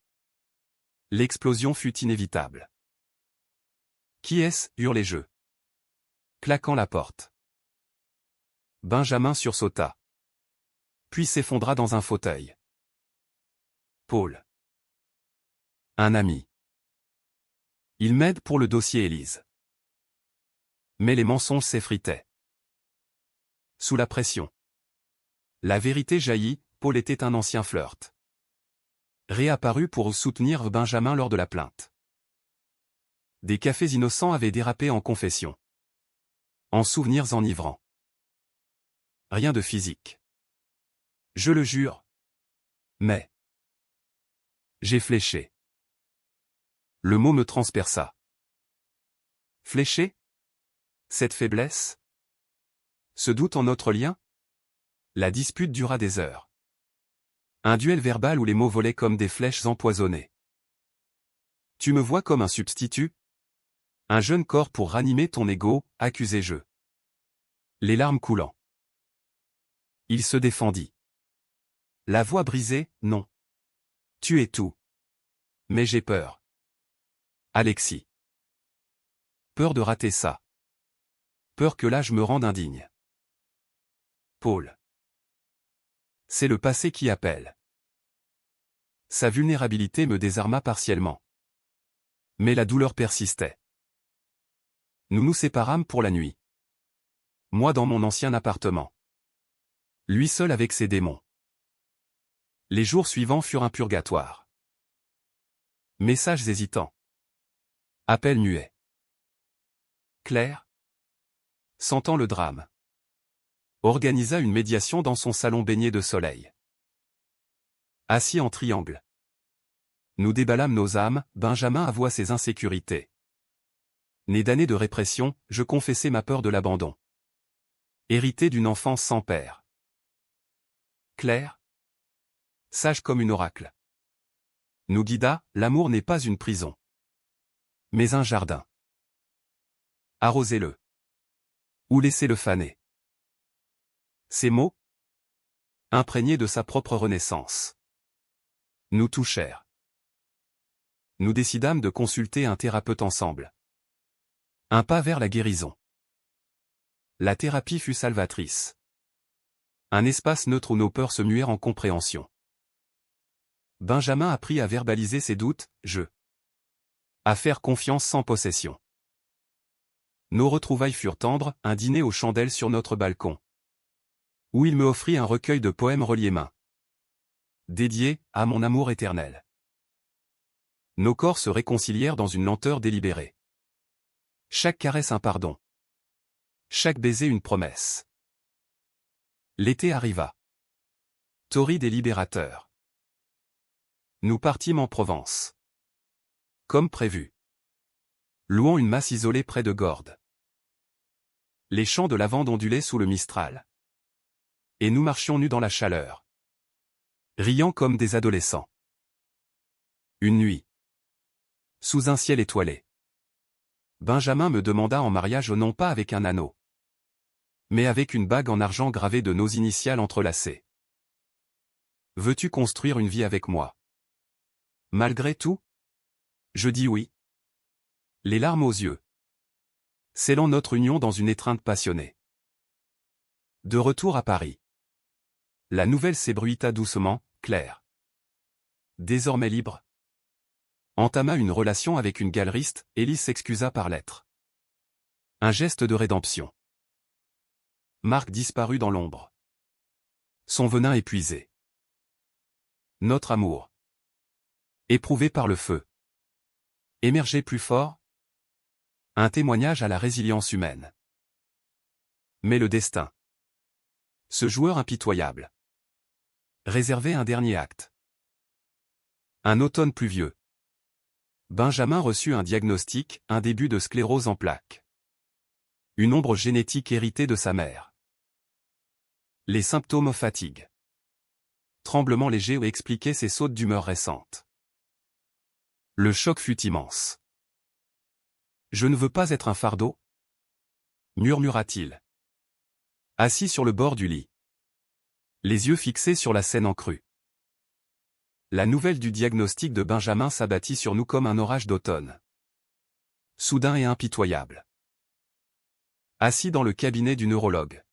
[SPEAKER 1] L'explosion fut inévitable. Qui est-ce? Hurlai-je. Claquant la porte. Benjamin sursauta. Puis s'effondra dans un fauteuil. Paul. Un ami. Il m'aide pour le dossier Élise. Mais les mensonges s'effritaient. Sous la pression. La vérité jaillit, Paul était un ancien flirt. Réapparu pour soutenir Benjamin lors de la plainte. Des cafés innocents avaient dérapé en confession. En souvenirs enivrants. Rien de physique. Je le jure. Mais. J'ai fléché. Le mot me transperça. Fléché? Cette faiblesse? Ce doute en notre lien? La dispute dura des heures. Un duel verbal où les mots volaient comme des flèches empoisonnées. Tu me vois comme un substitut? Un jeune corps pour ranimer ton ego, accusai-je. Les larmes coulant. Il se défendit. La voix brisée, non. Tu es tout. Mais j'ai peur. Alexis. Peur de rater ça. Peur que l'âge me rende indigne. Paul. C'est le passé qui appelle. Sa vulnérabilité me désarma partiellement. Mais la douleur persistait. Nous nous séparâmes pour la nuit. Moi dans mon ancien appartement. Lui seul avec ses démons. Les jours suivants furent un purgatoire. Messages hésitants. Appel muet. Claire, sentant le drame, organisa une médiation dans son salon baigné de soleil. Assis en triangle. Nous déballâmes nos âmes, Benjamin avoua ses insécurités. Né d'années de répression, je confessai ma peur de l'abandon. Hérité d'une enfance sans père. Claire, sage comme une oracle. Nous guida, l'amour n'est pas une prison. Mais un jardin. Arrosez-le. Ou laissez-le faner. Ces mots, imprégnés de sa propre renaissance, nous touchèrent. Nous décidâmes de consulter un thérapeute ensemble. Un pas vers la guérison. La thérapie fut salvatrice. Un espace neutre où nos peurs se muèrent en compréhension. Benjamin apprit à verbaliser ses doutes, à faire confiance sans possession. Nos retrouvailles furent tendres, un dîner aux chandelles sur notre balcon. Où il me offrit un recueil de poèmes reliés main. Dédiés à mon amour éternel. Nos corps se réconcilièrent dans une lenteur délibérée. Chaque caresse un pardon. Chaque baiser une promesse. L'été arriva. Torride et libérateur. Nous partîmes en Provence. Comme prévu. Louant une masse isolée près de Gordes. Les champs de lavande ondulaient sous le Mistral. Et nous marchions nus dans la chaleur. Riant comme des adolescents. Une nuit. Sous un ciel étoilé. Benjamin me demanda en mariage non pas avec un anneau, mais avec une bague en argent gravée de nos initiales entrelacées. Veux-tu construire une vie avec moi? Malgré tout? Je dis oui. Les larmes aux yeux. Scellant notre union dans une étreinte passionnée. De retour à Paris. La nouvelle s'ébruita doucement, Claire. Désormais libre. Entama une relation avec une galeriste, Élise s'excusa par lettre. Un geste de rédemption. Marc disparut dans l'ombre. Son venin épuisé. Notre amour. Éprouvé par le feu. Émerger plus fort. Un témoignage à la résilience humaine. Mais le destin. Ce joueur impitoyable. Réservait un dernier acte. Un automne pluvieux. Benjamin reçut un diagnostic, un début de sclérose en plaques. Une ombre génétique héritée de sa mère. Les symptômes fatigue. Tremblement léger expliquaient ses sautes d'humeur récentes. Le choc fut immense. Je ne veux pas être un fardeau, murmura-t-il. Assis sur le bord du lit. Les yeux fixés sur la scène en crue. La nouvelle du diagnostic de Benjamin s'abattit sur nous comme un orage d'automne. Soudain et impitoyable. Assis dans le cabinet du neurologue.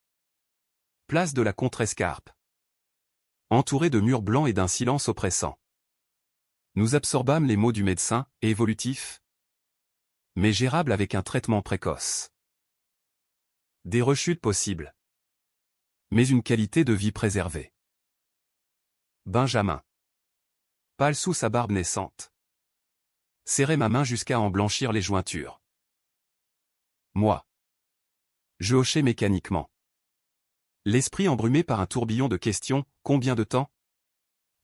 [SPEAKER 1] Place de la Contrescarpe. Entouré de murs blancs et d'un silence oppressant. Nous absorbâmes les mots du médecin, évolutif, mais gérable avec un traitement précoce. Des rechutes possibles. Mais une qualité de vie préservée. Benjamin. Pâle sous sa barbe naissante. Serrait ma main jusqu'à en blanchir les jointures. Moi. Je hochais mécaniquement. L'esprit embrumé par un tourbillon de questions, combien de temps?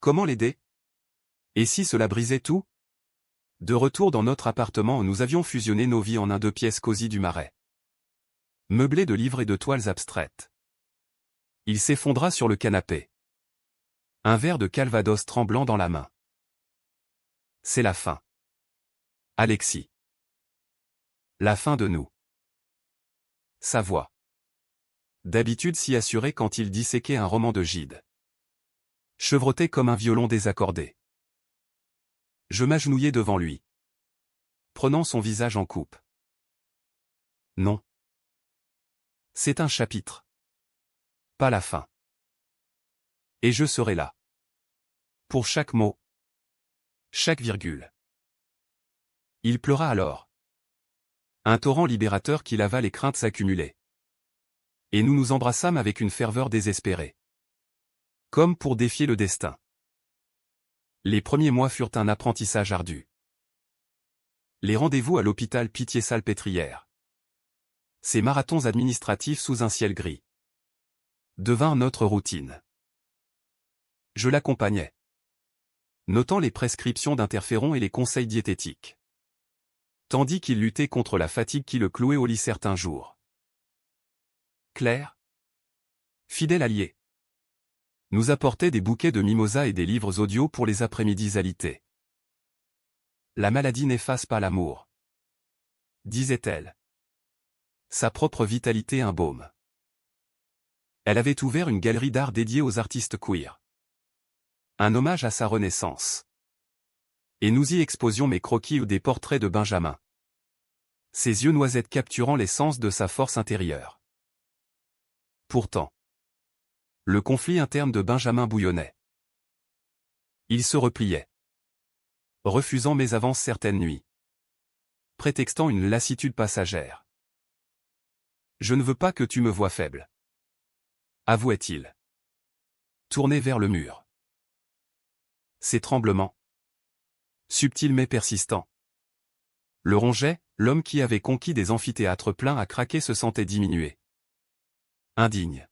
[SPEAKER 1] Comment l'aider? Et si cela brisait tout? De retour dans notre appartement où nous avions fusionné nos vies en un 2 pièces cosy du Marais. Meublé de livres et de toiles abstraites. Il s'effondra sur le canapé. Un verre de Calvados tremblant dans la main. C'est la fin. Alexis. La fin de nous. Sa voix. D'habitude si assurée quand il disséquait un roman de Gide. Chevroté comme un violon désaccordé. Je m'agenouillai devant lui. Prenant son visage en coupe. Non. C'est un chapitre. Pas la fin. Et je serai là. Pour chaque mot. Chaque virgule. Il pleura alors. Un torrent libérateur qui lava les craintes accumulées. Et nous nous embrassâmes avec une ferveur désespérée. Comme pour défier le destin. Les premiers mois furent un apprentissage ardu. Les rendez-vous à l'hôpital Pitié-Salpêtrière. Ces marathons administratifs sous un ciel gris. Devinrent notre routine. Je l'accompagnais. Notant les prescriptions d'interférons et les conseils diététiques. Tandis qu'il luttait contre la fatigue qui le clouait au lit certains jours. Claire, fidèle allié, nous apportait des bouquets de mimosas et des livres audio pour les après-midi alités. La maladie n'efface pas l'amour, disait-elle. Sa propre vitalité un baume. Elle avait ouvert une galerie d'art dédiée aux artistes queer. Un hommage à sa renaissance. Et nous y exposions mes croquis ou des portraits de Benjamin. Ses yeux noisettes capturant l'essence de sa force intérieure. Pourtant, le conflit interne de Benjamin bouillonnait. Il se repliait. Refusant mes avances certaines nuits. Prétextant une lassitude passagère. Je ne veux pas que tu me vois faible. Avouait-il. Tourné vers le mur. Ses tremblements. Subtils mais persistants. Le rongeait, l'homme qui avait conquis des amphithéâtres pleins à craquer se sentait diminué. Indigne.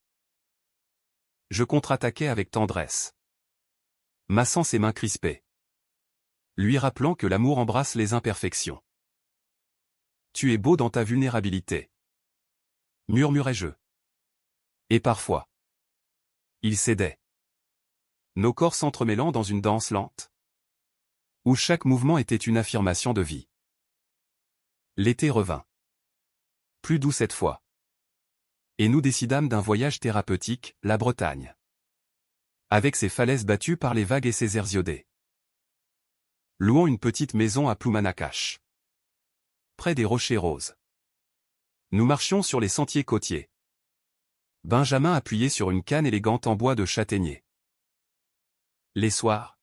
[SPEAKER 1] Je contre-attaquais avec tendresse. Massant ses mains crispées. Lui rappelant que l'amour embrasse les imperfections. Tu es beau dans ta vulnérabilité. Murmurai-je. Et parfois. Il cédait. Nos corps s'entremêlant dans une danse lente. où chaque mouvement était une affirmation de vie. L'été revint. Plus doux cette fois. Et nous décidâmes d'un voyage thérapeutique, la Bretagne. Avec ses falaises battues par les vagues et ses airs iodés. Louons une petite maison à Ploumanacach. Près des rochers roses. Nous marchions sur les sentiers côtiers. Benjamin appuyé sur une canne élégante en bois de châtaignier. Les soirs.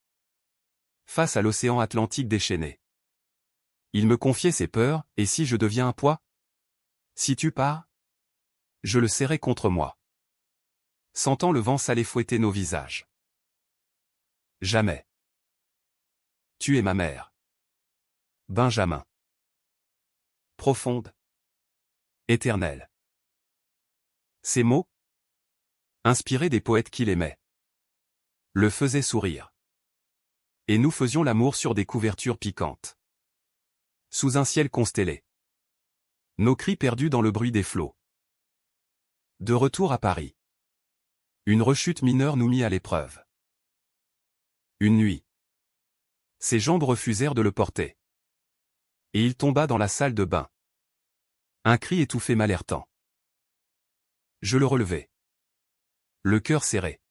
[SPEAKER 1] Face à l'océan Atlantique déchaîné. Il me confiait ses peurs, et si je deviens un poids? Si tu pars? Je le serrai contre moi. Sentant le vent salé fouetter nos visages. Jamais. Tu es ma mère. Benjamin. Profonde. Éternelle. Ces mots, inspirés des poètes qu'il aimait, le faisaient sourire. Et nous faisions l'amour sur des couvertures piquantes. Sous un ciel constellé. Nos cris perdus dans le bruit des flots. De retour à Paris. Une rechute mineure nous mit à l'épreuve. Une nuit. Ses jambes refusèrent de le porter. Et il tomba dans la salle de bain. Un cri étouffé m'alertant. Je le relevai. Le cœur serré.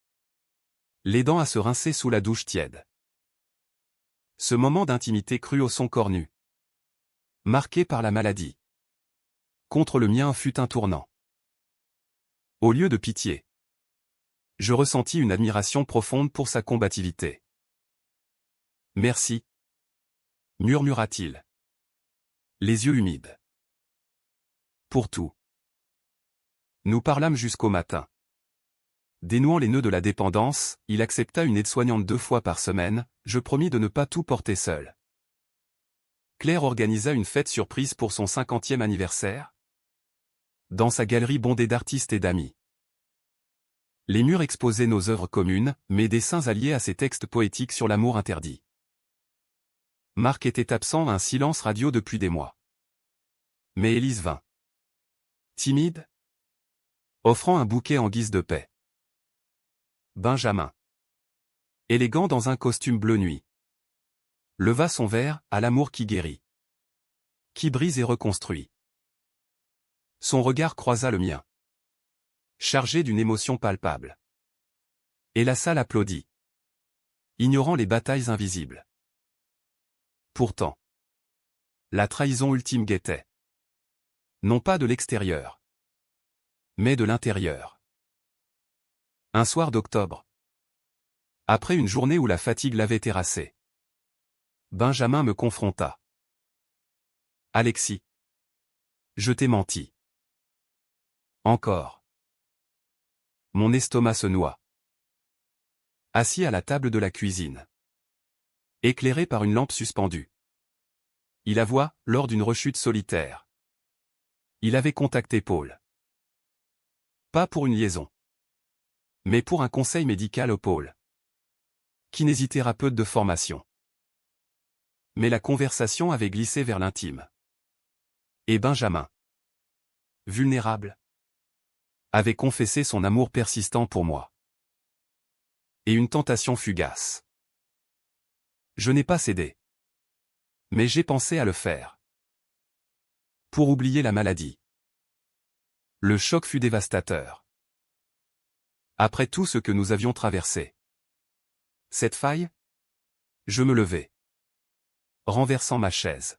[SPEAKER 1] Les dents à se rincer sous la douche tiède. Ce moment d'intimité crut au son cornu. Marqué par la maladie. Contre le mien fut un tournant. Au lieu de pitié. Je ressentis une admiration profonde pour sa combativité. Merci. Murmura-t-il. Les yeux humides. Pour tout. Nous parlâmes jusqu'au matin. Dénouant les nœuds de la dépendance, il accepta une aide-soignante 2 fois par semaine, je promis de ne pas tout porter seul. Claire organisa une fête surprise pour son 50e anniversaire. Dans sa galerie bondée d'artistes et d'amis. Les murs exposaient nos œuvres communes, mes dessins alliés à ses textes poétiques sur l'amour interdit. Marc était absent à un silence radio depuis des mois. Mais Élise vint. Timide. Offrant un bouquet en guise de paix. Benjamin. Élégant dans un costume bleu nuit. Leva son verre, à l'amour qui guérit. Qui brise et reconstruit. Son regard croisa le mien. Chargé d'une émotion palpable. Et la salle applaudit. Ignorant les batailles invisibles. Pourtant. La trahison ultime guettait. Non pas de l'extérieur. Mais de l'intérieur. Un soir d'octobre. Après une journée où la fatigue l'avait terrassé. Benjamin me confronta. Alexis. Je t'ai menti. Encore. Mon estomac se noie. Assis à la table de la cuisine. Éclairé par une lampe suspendue. Il avoua, lors d'une rechute solitaire. Il avait contacté Paul. Pas pour une liaison. Mais pour un conseil médical au pôle. Kinésithérapeute de formation. Mais la conversation avait glissé vers l'intime. Et Benjamin. Vulnérable. Avait confessé son amour persistant pour moi. Et une tentation fugace. Je n'ai pas cédé. Mais j'ai pensé à le faire. Pour oublier la maladie. Le choc fut dévastateur. Après tout ce que nous avions traversé. Cette faille? Je me levai. Renversant ma chaise.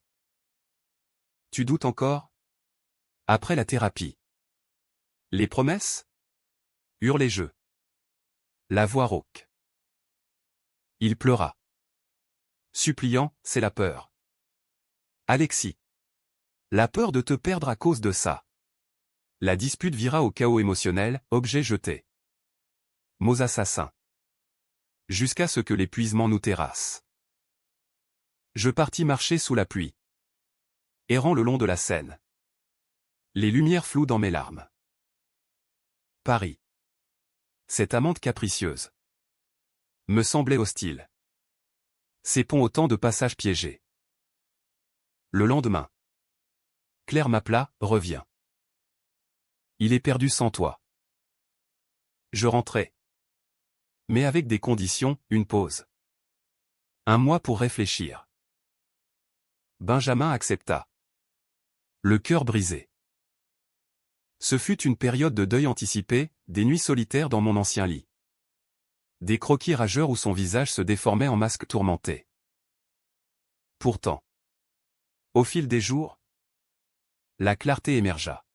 [SPEAKER 1] Tu doutes encore? Après la thérapie. Les promesses? Hurlai-je. La voix rauque. Il pleura. Suppliant, c'est la peur. Alexis. La peur de te perdre à cause de ça. La dispute vira au chaos émotionnel, objet jeté. Mots assassins. Jusqu'à ce que l'épuisement nous terrasse. Je partis marcher sous la pluie. Errant le long de la Seine. Les lumières floues dans mes larmes. Paris. Cette amante capricieuse. Me semblait hostile. Ces ponts autant de passages piégés. Le lendemain. Claire m'appela, reviens. Il est perdu sans toi. Je rentrai. Mais avec des conditions, une pause. Un mois pour réfléchir. Benjamin accepta. Le cœur brisé. Ce fut une période de deuil anticipé, des nuits solitaires dans mon ancien lit. Des croquis rageurs où son visage se déformait en masque tourmenté. Pourtant, au fil des jours, la clarté émergea.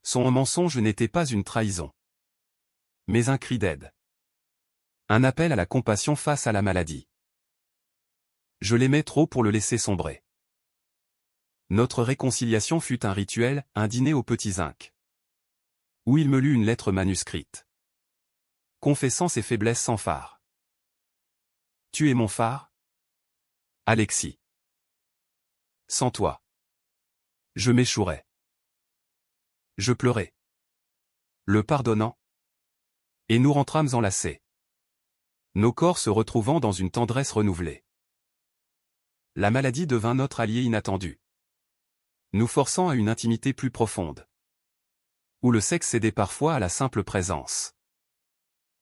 [SPEAKER 1] Son mensonge n'était pas une trahison, mais un cri d'aide. Un appel à la compassion face à la maladie. Je l'aimais trop pour le laisser sombrer. Notre réconciliation fut un rituel, un dîner aux petits zincs, où il me lut une lettre manuscrite, confessant ses faiblesses sans phare. Tu es mon phare, Alexis. Sans toi, je m'échouerais. Je pleurais, le pardonnant, et nous rentrâmes enlacés, nos corps se retrouvant dans une tendresse renouvelée. La maladie devint notre allié inattendu, nous forçant à une intimité plus profonde, où le sexe cédait parfois à la simple présence.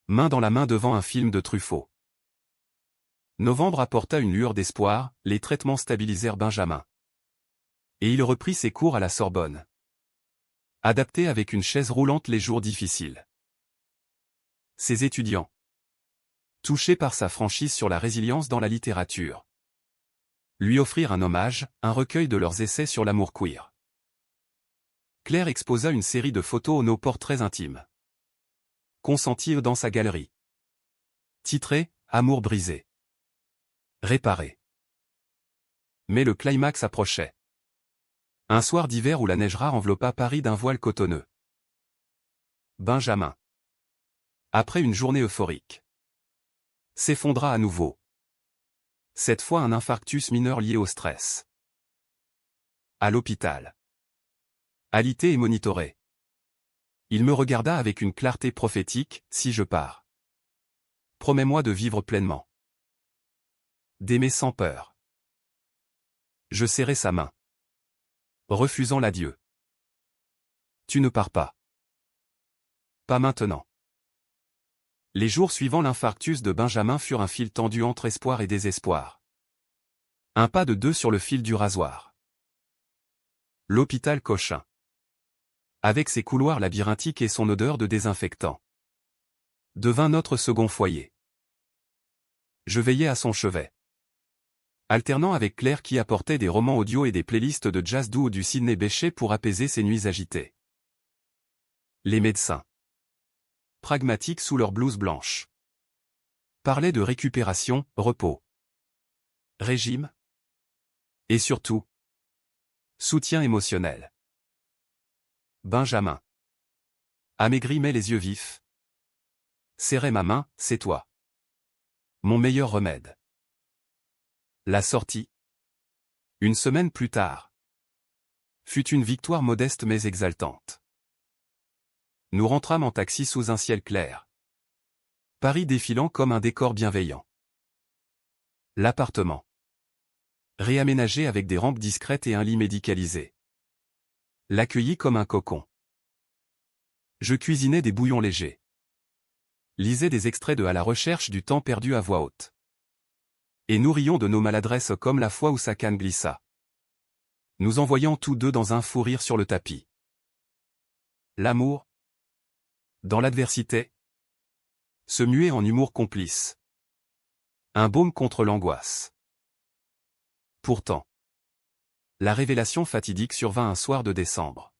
[SPEAKER 1] Main dans la main devant un film de Truffaut. Novembre apporta une lueur d'espoir, les traitements stabilisèrent Benjamin. Et il reprit ses cours à la Sorbonne. Adapté avec une chaise roulante les jours difficiles. Ses étudiants, touchés par sa franchise sur la résilience dans la littérature, lui offrirent un hommage, un recueil de leurs essais sur l'amour queer. Claire exposa une série de photos aux nos portraits intimes, consentis dans sa galerie. Titré « Amour brisé ». Réparé. Mais le climax approchait. Un soir d'hiver où la neige rare enveloppa Paris d'un voile cotonneux. Benjamin, après une journée euphorique, s'effondra à nouveau. Cette fois un infarctus mineur lié au stress. À l'hôpital. Alité et monitoré. Il me regarda avec une clarté prophétique, si je pars. Promets-moi de vivre pleinement. D'aimer sans peur. Je serrai sa main, refusant l'adieu. Tu ne pars pas. Pas maintenant. Les jours suivant l'infarctus de Benjamin furent un fil tendu entre espoir et désespoir. Un pas de deux sur le fil du rasoir. L'hôpital Cochin. Avec ses couloirs labyrinthiques et son odeur de désinfectant, devint notre second foyer. Je veillais à son chevet, alternant avec Claire qui apportait des romans audio et des playlists de jazz doux du Sidney Bechet pour apaiser ses nuits agitées. Les médecins, pragmatiques sous leur blouse blanche, parlaient de récupération, repos, régime, et surtout, soutien émotionnel. Benjamin, amaigri mais les yeux vifs, serrait ma main, c'est toi. Mon meilleur remède. La sortie, une semaine plus tard, fut une victoire modeste mais exaltante. Nous rentrâmes en taxi sous un ciel clair. Paris défilant comme un décor bienveillant. L'appartement, réaménagé avec des rampes discrètes et un lit médicalisé, l'accueillit comme un cocon. Je cuisinais des bouillons légers. Lisais des extraits de À la recherche du temps perdu à voix haute. Et nous rions de nos maladresses comme la fois où sa canne glissa, nous envoyant tous deux dans un fou rire sur le tapis. L'amour, dans l'adversité, se muait en humour complice. Un baume contre l'angoisse. Pourtant, la révélation fatidique survint un soir de décembre,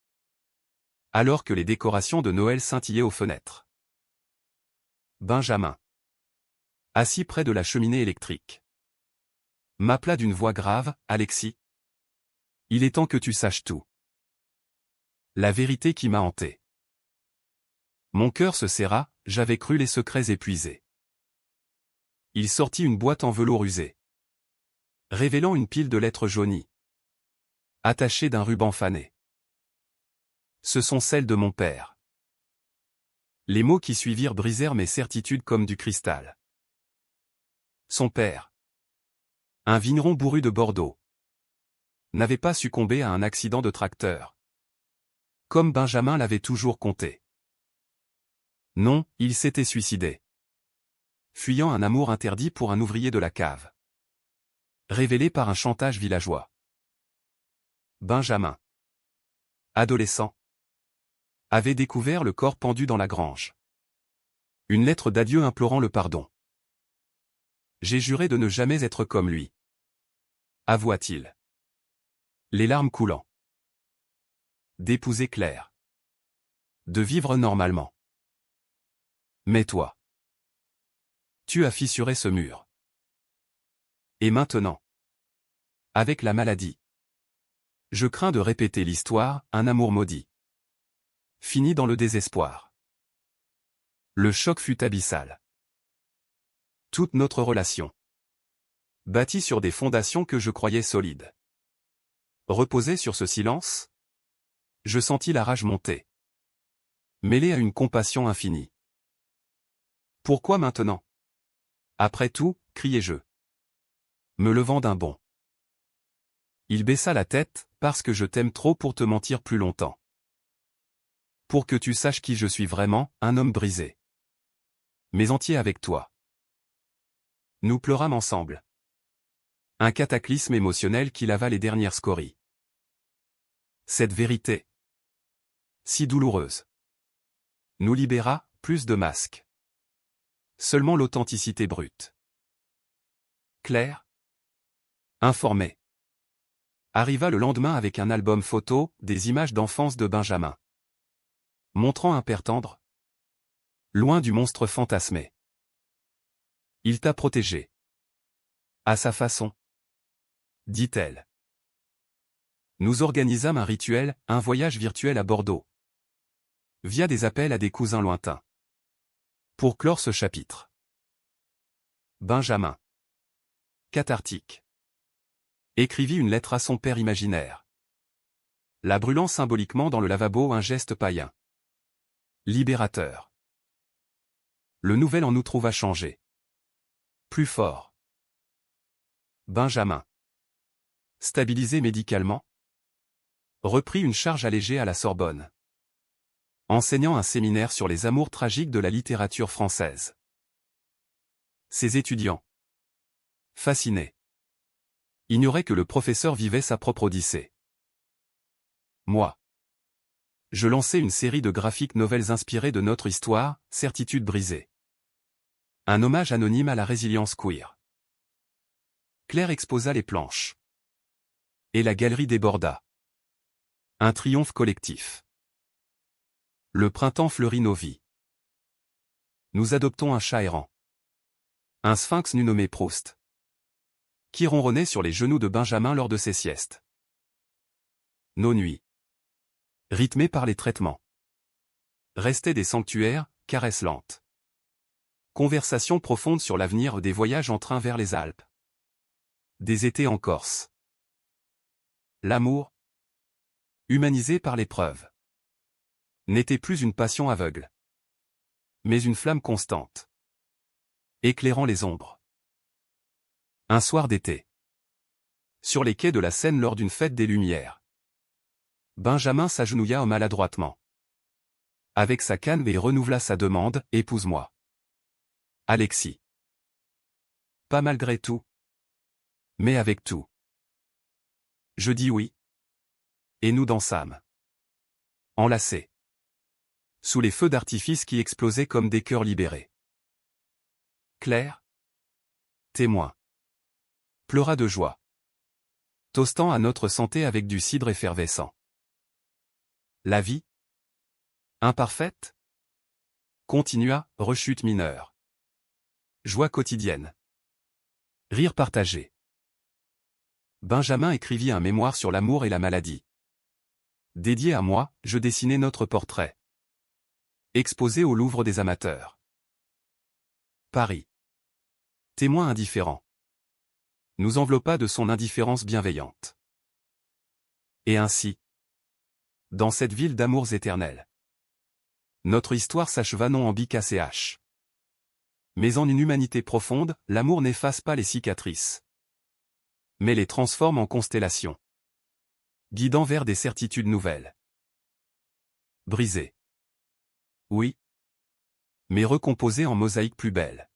[SPEAKER 1] alors que les décorations de Noël scintillaient aux fenêtres. Benjamin, assis près de la cheminée électrique, m'appela d'une voix grave, « Alexis, il est temps que tu saches tout. » La vérité qui m'a hanté. Mon cœur se serra, j'avais cru les secrets épuisés. Il sortit une boîte en velours usé, révélant une pile de lettres jaunies, attachées d'un ruban fané. Ce sont celles de mon père. Les mots qui suivirent brisèrent mes certitudes comme du cristal. Son père, un vigneron bourru de Bordeaux, n'avait pas succombé à un accident de tracteur, comme Benjamin l'avait toujours compté. Non, il s'était suicidé, fuyant un amour interdit pour un ouvrier de la cave. Révélé par un chantage villageois. Benjamin, adolescent, avait découvert le corps pendu dans la grange. Une lettre d'adieu implorant le pardon. J'ai juré de ne jamais être comme lui, avoua-t-il, les larmes coulant. D'épouser Claire. De vivre normalement. Mais toi, tu as fissuré ce mur. Et maintenant, avec la maladie, je crains de répéter l'histoire, un amour maudit. Fini dans le désespoir. Le choc fut abyssal. Toute notre relation, bâtie sur des fondations que je croyais solides, reposait sur ce silence. Je sentis la rage monter, mêlée à une compassion infinie. Pourquoi maintenant? Après tout, criai-je, me levant d'un bond. Il baissa la tête, parce que je t'aime trop pour te mentir plus longtemps. Pour que tu saches qui je suis vraiment, un homme brisé. Mais entier avec toi. Nous pleurâmes ensemble. Un cataclysme émotionnel qui lava les dernières scories. Cette vérité, si douloureuse, nous libéra, plus de masques. Seulement l'authenticité brute. Claire, informée, arriva le lendemain avec un album photo, des images d'enfance de Benjamin. Montrant un père tendre, loin du monstre fantasmé. Il t'a protégé. À sa façon, dit-elle. Nous organisâmes un rituel, un voyage virtuel à Bordeaux. Via des appels à des cousins lointains. Pour clore ce chapitre. Benjamin, cathartique, écrivit une lettre à son père imaginaire. La brûlant symboliquement dans le lavabo, un geste païen. Libérateur. Le nouvel en nous trouva changé. Plus fort. Benjamin, stabilisé médicalement, reprit une charge allégée à la Sorbonne, enseignant un séminaire sur les amours tragiques de la littérature française. Ses étudiants, fascinés, ignoraient que le professeur vivait sa propre odyssée. Moi, je lançais une série de graphiques nouvelles inspirées de notre histoire, Certitude brisée. Un hommage anonyme à la résilience queer. Claire exposa les planches. Et la galerie déborda. Un triomphe collectif. Le printemps fleurit nos vies. Nous adoptons un chat errant. Un sphinx nu nommé Proust, qui ronronnait sur les genoux de Benjamin lors de ses siestes. Nos nuits, rythmées par les traitements, restaient des sanctuaires, caresses lentes. Conversations profondes sur l'avenir des voyages en train vers les Alpes. Des étés en Corse. L'amour, humanisé par l'épreuve, n'était plus une passion aveugle, mais une flamme constante, éclairant les ombres. Un soir d'été, sur les quais de la Seine lors d'une fête des Lumières, Benjamin s'agenouilla maladroitement avec sa canne et renouvela sa demande, « Épouse-moi. » Alexis. Pas malgré tout, mais avec tout. Je dis oui. Et nous dansâmes. Enlacés. Sous les feux d'artifice qui explosaient comme des cœurs libérés. Claire, témoin, pleura de joie, toastant à notre santé avec du cidre effervescent. La vie, imparfaite, continua, rechute mineure. Joie quotidienne. Rire partagé. Benjamin écrivit un mémoire sur l'amour et la maladie. Dédié à moi, je dessinai notre portrait. Exposé au Louvre des amateurs. Paris. Témoin indifférent. Nous enveloppa de son indifférence bienveillante. Et ainsi, dans cette ville d'amours éternels, notre histoire s'acheva non en BKCH, mais en une humanité profonde. L'amour n'efface pas les cicatrices, mais les transforme en constellations, guidant vers des certitudes nouvelles. Brisées. Oui. Mais recomposées en mosaïques plus belles.